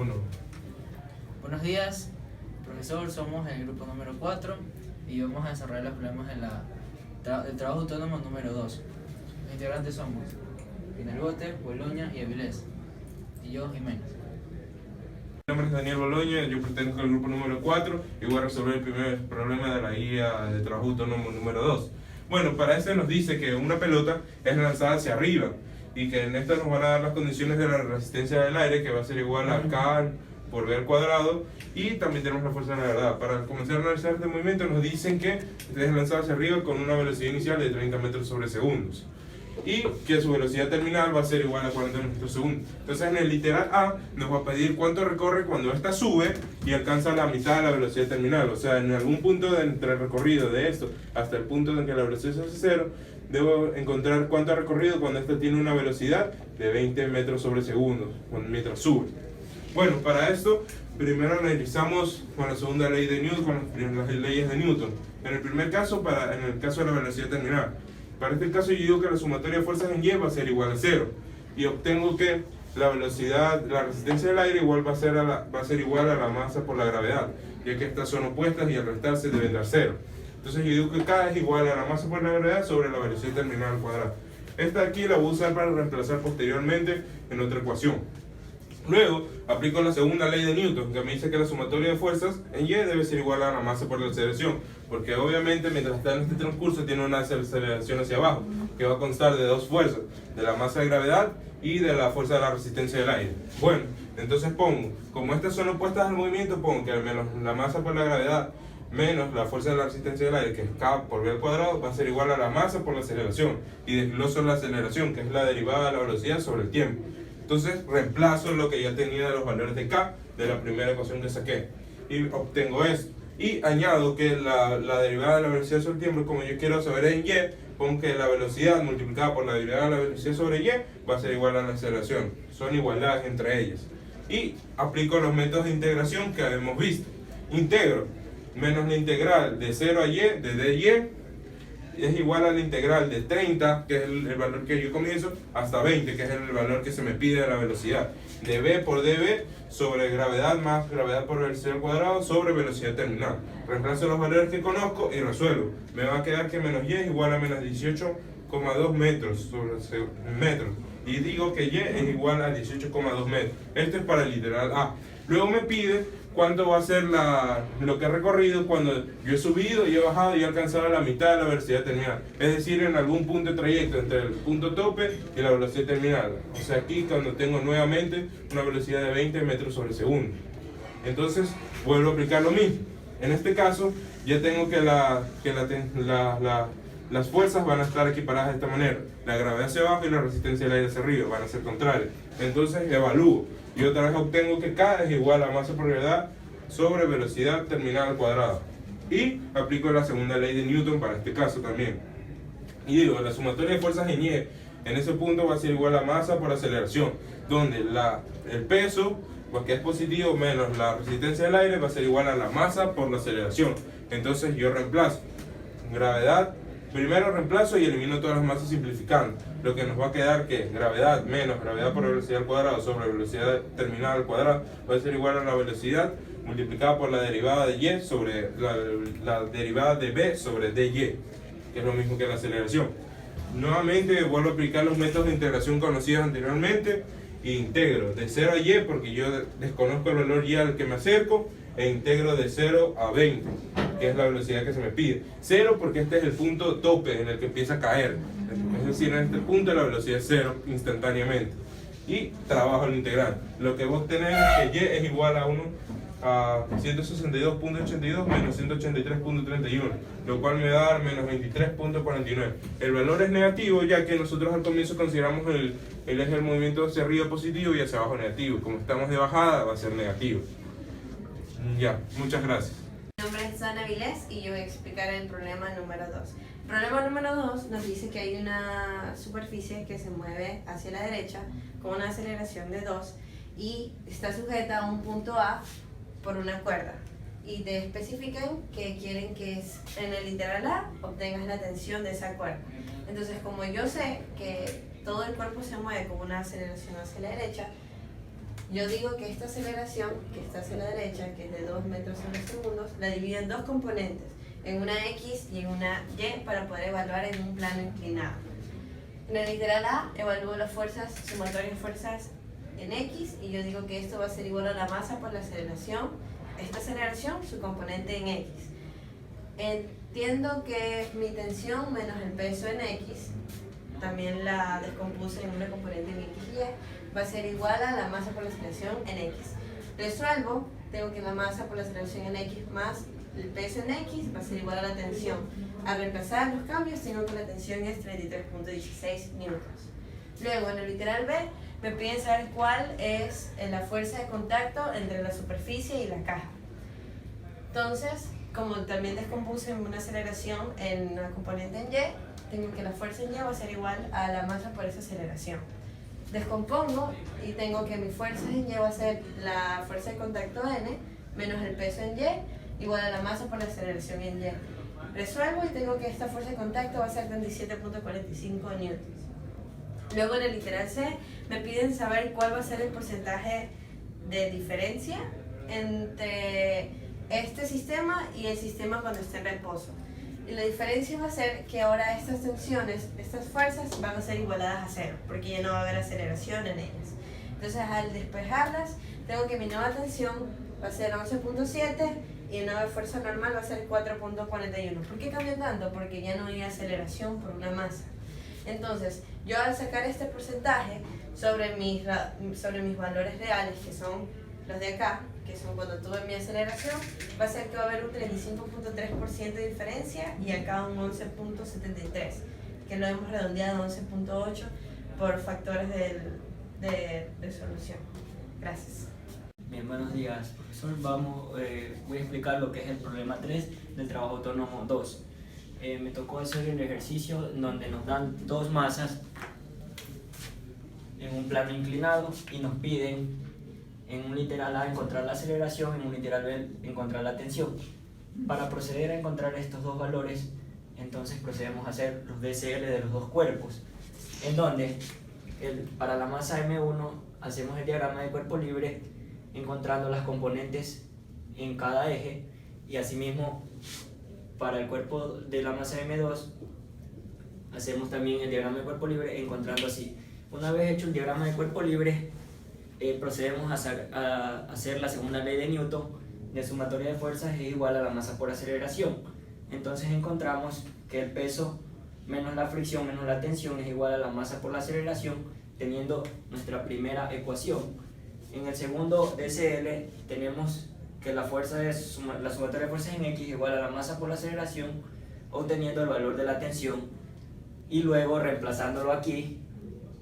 1. Buenos días, profesor. Somos el grupo número 4 y vamos a desarrollar los problemas de del trabajo autónomo número 2. Los integrantes somos Pinalbote, Boloña y Avilés. Y yo, Jiménez. Mi nombre es Daniel Boloña, yo pertenezco al grupo número 4 y voy a resolver el primer problema de la guía de trabajo autónomo número 2. Bueno, para este nos dice que una pelota es lanzada hacia arriba y que en esta nos van a dar las condiciones de la resistencia del aire, que va a ser igual a K por B al cuadrado, y también tenemos la fuerza de la gravedad. Para comenzar a analizar este movimiento nos dicen que es lanzado hacia arriba con una velocidad inicial de 30 metros sobre segundos y que su velocidad terminal va a ser igual a 40 metros por segundo. Entonces en el literal A nos va a pedir cuánto recorre cuando esta sube y alcanza la mitad de la velocidad terminal. O sea, en algún punto entre el recorrido de esto hasta el punto en que la velocidad se hace cero, debo encontrar cuánto ha recorrido cuando esta tiene una velocidad de 20 metros sobre segundo mientras sube. Bueno, para esto primero analizamos con la segunda ley de Newton, con las leyes de Newton. En el primer caso, en el caso de la velocidad terminal. Para este caso yo digo que la sumatoria de fuerzas en Y va a ser igual a 0 y obtengo que la velocidad, la resistencia del aire igual va a ser igual a la masa por la gravedad, ya que estas son opuestas y al restarse deben dar 0. Entonces yo digo que K es igual a la masa por la gravedad sobre la velocidad terminal al cuadrado. Esta aquí la voy a usar para reemplazar posteriormente en otra ecuación. Luego aplico la segunda ley de Newton, que me dice que la sumatoria de fuerzas en Y debe ser igual a la masa por la aceleración, porque obviamente mientras está en este transcurso tiene una aceleración hacia abajo, que va a constar de dos fuerzas, de la masa de gravedad y de la fuerza de la resistencia del aire. Bueno, entonces pongo, como estas son opuestas al movimiento, pongo que al menos la masa por la gravedad menos la fuerza de la resistencia del aire, que es K por B al cuadrado, va a ser igual a la masa por la aceleración, y desgloso la aceleración, que es la derivada de la velocidad sobre el tiempo. Entonces reemplazo lo que ya tenía de los valores de K de la primera ecuación que saqué y obtengo esto. Y añado que la derivada de la velocidad sobre el tiempo, como yo quiero saber en Y, pongo que la velocidad multiplicada por la derivada de la velocidad sobre Y va a ser igual a la aceleración. Son igualdades entre ellas. Y aplico los métodos de integración que habíamos visto. Integro menos la integral de 0 a Y de dy es igual a la integral de 30, que es el valor que yo comienzo, hasta 20, que es el valor que se me pide de la velocidad, de b por db sobre gravedad más gravedad por velocidad al cuadrado sobre velocidad terminal. Reemplazo los valores que conozco y resuelvo. Me va a quedar que menos y es igual a menos 18,2 metros sobre metros. Y digo que y es igual a 18,2 metros. Esto es para el literal A. Luego me pide cuánto va a ser lo que he recorrido cuando yo he subido y he bajado y he alcanzado la mitad de la velocidad terminal. Es decir, en algún punto de trayecto entre el punto tope y la velocidad terminal. O sea, aquí cuando tengo nuevamente una velocidad de 20 metros sobre segundo. Entonces, vuelvo a aplicar lo mismo. En este caso, ya tengo que las fuerzas van a estar equiparadas de esta manera. La gravedad hacia abajo y la resistencia del aire hacia arriba van a ser contrarias. Entonces, evalúo. Y otra vez obtengo que K es igual a masa por gravedad sobre velocidad terminal al cuadrado. Y aplico la segunda ley de Newton para este caso también. Y digo, la sumatoria de fuerzas en Y en ese punto va a ser igual a masa por aceleración, donde el peso, pues que es positivo, menos la resistencia del aire va a ser igual a la masa por la aceleración. Entonces yo reemplazo gravedad. Primero reemplazo y elimino todas las masas simplificando. Lo que nos va a quedar que gravedad menos gravedad por velocidad al cuadrado sobre velocidad terminal al cuadrado va a ser igual a la velocidad multiplicada por la derivada de Y sobre la derivada de B sobre dy, que es lo mismo que la aceleración. Nuevamente vuelvo a aplicar los métodos de integración conocidos anteriormente e integro de 0 a Y porque yo desconozco el valor Y al que me acerco, e integro de 0 a 20, que es la velocidad que se me pide. 0 porque este es el punto tope en el que empieza a caer, es decir, en este punto la velocidad es 0 instantáneamente. Y trabajo el integral. Lo que vos tenés es que Y es igual a 162.82 menos 183.31, lo cual me va a dar menos 23.49. El valor es negativo, ya que nosotros al comienzo consideramos el eje del movimiento hacia arriba positivo y hacia abajo negativo. Como estamos de bajada, va a ser negativo. Ya, muchas gracias. Mi nombre es Ana Vilés y yo voy a explicar el problema número 2. El problema número 2 nos dice que hay una superficie que se mueve hacia la derecha con una aceleración de 2 y está sujeta a un punto A por una cuerda. Y te especifican que quieren que en el literal A obtengas la tensión de esa cuerda. Entonces, como yo sé que todo el cuerpo se mueve con una aceleración hacia la derecha, Yo digo que esta aceleración, que está hacia la derecha, que es de 2 metros sobre segundos, la divido en dos componentes, en una X y en una Y, para poder evaluar en un plano inclinado. En el literal A evalúo las fuerzas, sumatorias de fuerzas en X, y yo digo que esto va a ser igual a la masa por la aceleración, esta aceleración, su componente en X. Entiendo que mi tensión menos el peso en X, también la descompuse en una componente en X y Y, va a ser igual a la masa por la aceleración en X. Resuelvo, tengo que la masa por la aceleración en X más el peso en X va a ser igual a la tensión. Al reemplazar los cambios, tengo que la tensión es 33.16 newtons. Luego, en el literal B, me piden saber cuál es la fuerza de contacto entre la superficie y la caja. Entonces, como también descompuse una aceleración en una componente en Y, tengo que la fuerza en Y va a ser igual a la masa por esa aceleración. Descompongo y tengo que mi fuerza en Y va a ser la fuerza de contacto N menos el peso en Y igual a la masa por la aceleración en Y. Resuelvo y tengo que esta fuerza de contacto va a ser 27.45 newtons. Luego en el literal C me piden saber cuál va a ser el porcentaje de diferencia entre este sistema y el sistema cuando esté en reposo. Y la diferencia va a ser que ahora estas tensiones, estas fuerzas van a ser igualadas a cero, porque ya no va a haber aceleración en ellas. Entonces al despejarlas, tengo que mi nueva tensión va a ser 11.7 y la nueva fuerza normal va a ser 4.41. ¿Por qué cambia tanto? Porque ya no hay aceleración por una masa. Entonces, yo al sacar este porcentaje sobre mis valores reales, que son los de acá, que son cuando tuve mi aceleración, va a ser que va a haber un 35.3% de diferencia y acá un 11.73%, que lo hemos redondeado a 11.8% por factores de resolución. Gracias. Bien, buenos días, profesor. Voy a explicar lo que es el problema 3 del trabajo autónomo 2. Me tocó hacer el ejercicio donde nos dan dos masas en un plano inclinado y nos piden en un literal A encontrar la aceleración, en un literal B encontrar la tensión. Para proceder a encontrar estos dos valores, entonces procedemos a hacer los DCL de los dos cuerpos, en donde para la masa M1 hacemos el diagrama de cuerpo libre encontrando las componentes en cada eje, y asimismo para el cuerpo de la masa M2 hacemos también el diagrama de cuerpo libre encontrando así. Una vez hecho el diagrama de cuerpo libre, procedemos a hacer la segunda ley de Newton de sumatoria de fuerzas es igual a la masa por aceleración. Entonces encontramos que el peso menos la fricción menos la tensión es igual a la masa por la aceleración, teniendo nuestra primera ecuación. En el segundo DCL tenemos que la sumatoria de fuerzas en X es igual a la masa por la aceleración, obteniendo el valor de la tensión y luego reemplazándolo aquí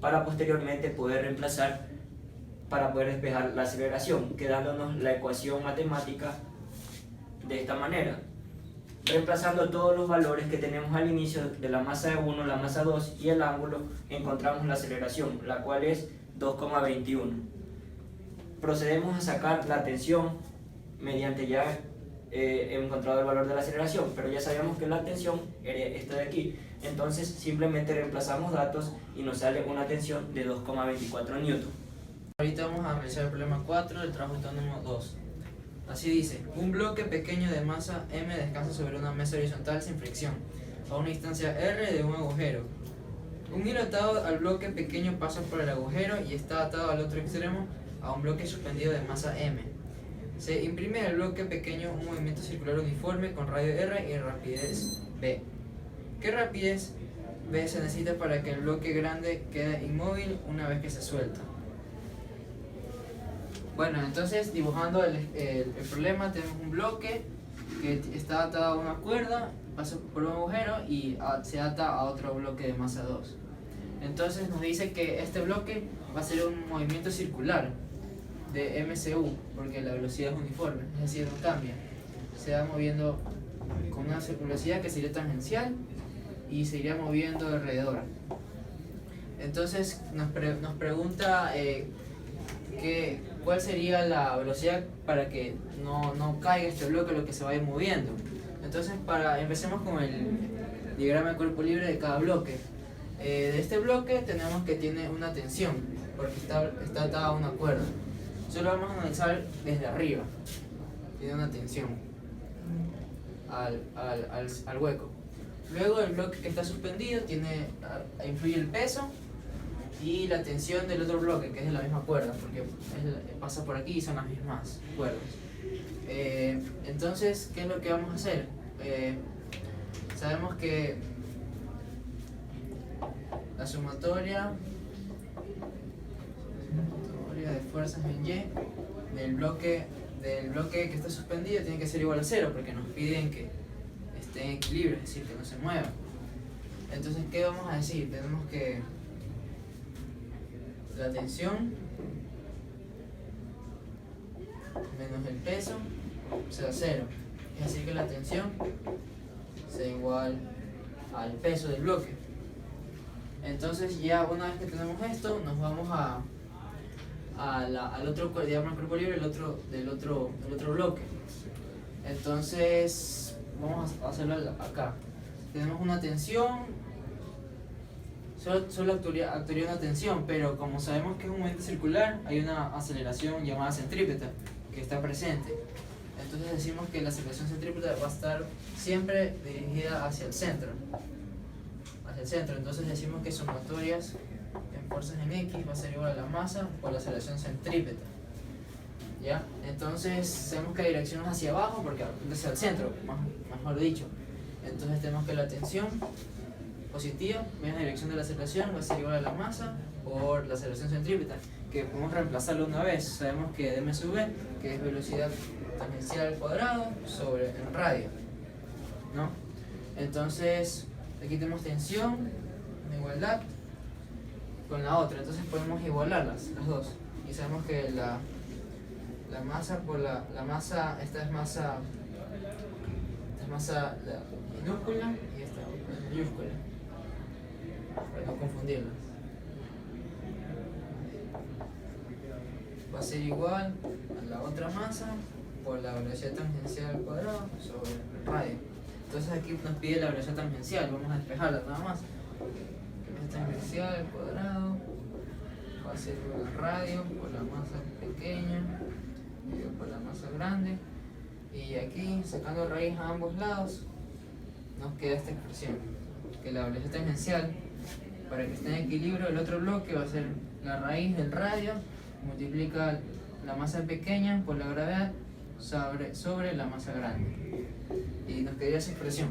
para posteriormente poder despejar la aceleración, quedándonos la ecuación matemática de esta manera. Reemplazando todos los valores que tenemos al inicio de la masa 1, la masa 2 y el ángulo, encontramos la aceleración, la cual es 2,21. Procedemos a sacar la tensión mediante ya encontrado el valor de la aceleración, pero ya sabíamos que la tensión era esta de aquí. Entonces simplemente reemplazamos datos y nos sale una tensión de 2,24 newton. Ahorita vamos a realizar el problema 4 del trabajo autónomo 2. Así dice: un bloque pequeño de masa M descansa sobre una mesa horizontal sin fricción, a una distancia R de un agujero. Un hilo atado al bloque pequeño pasa por el agujero y está atado al otro extremo a un bloque suspendido de masa M. Se imprime al bloque pequeño un movimiento circular uniforme con radio R y rapidez V. ¿Qué rapidez V se necesita para que el bloque grande quede inmóvil una vez que se suelta? Bueno, entonces dibujando el problema, tenemos un bloque que está atado a una cuerda, pasa por un agujero y se ata a otro bloque de masa 2. Entonces nos dice que este bloque va a ser un movimiento circular de MCU, porque la velocidad es uniforme, es decir, no cambia. Se va moviendo con una velocidad que sería tangencial y se iría moviendo alrededor. Entonces nos pregunta cuál sería la velocidad para que no caiga este bloque, lo que se vaya moviendo. Entonces empecemos con el diagrama de cuerpo libre de cada bloque. De este bloque tenemos que tiene una tensión, porque está atada a una cuerda. solo vamos a analizar desde arriba. Tiene una tensión al hueco. Luego el bloque que está suspendido influye el peso y la tensión del otro bloque, que es de la misma cuerda, porque pasa por aquí y son las mismas cuerdas. Entonces, ¿qué es lo que vamos a hacer? Sabemos que la sumatoria de fuerzas en Y del bloque que está suspendido tiene que ser igual a 0, porque nos piden que esté en equilibrio, es decir, que no se mueva. Entonces, ¿qué vamos a decir? Tenemos que la tensión menos el peso sea 0, es decir, que la tensión sea igual al peso del bloque. Entonces, ya una vez que tenemos esto, nos vamos al otro diagrama de cuerpo libre del otro bloque. Entonces, vamos a hacerlo acá. Tenemos una tensión, solo actuaría una tensión, pero como sabemos que es un movimiento circular, hay una aceleración llamada centrípeta que está presente. Entonces decimos que la aceleración centrípeta va a estar siempre dirigida hacia el centro. Entonces decimos que sumatorias en fuerzas en X va a ser igual a la masa por la aceleración centrípeta. ¿Ya? Entonces sabemos que la dirección es hacia abajo porque es hacia el centro, mejor dicho. Entonces tenemos que la tensión positiva menos la dirección de la aceleración va a ser igual a la masa por la aceleración centrípeta, que podemos reemplazarlo una vez. Sabemos que dm sub v, que es velocidad tangencial al cuadrado sobre el radio, ¿no? Entonces aquí tenemos tensión en igualdad con la otra, entonces podemos igualarlas las dos y sabemos que la masa por la masa, esta es masa minúscula y esta es mayúscula, para no confundirlas. Va a ser igual a la otra masa por la velocidad tangencial al cuadrado sobre el radio. Entonces aquí nos pide la velocidad tangencial, vamos a despejarla nada más. Velocidad tangencial al cuadrado va a ser igual al radio por la masa pequeña dividido por la masa grande. Y aquí, sacando raíz a ambos lados, nos queda esta expresión, que la velocidad tangencial, para que esté en equilibrio el otro bloque, va a ser la raíz del radio multiplica la masa pequeña por la gravedad sobre la masa grande. Y nos quedaría esa expresión.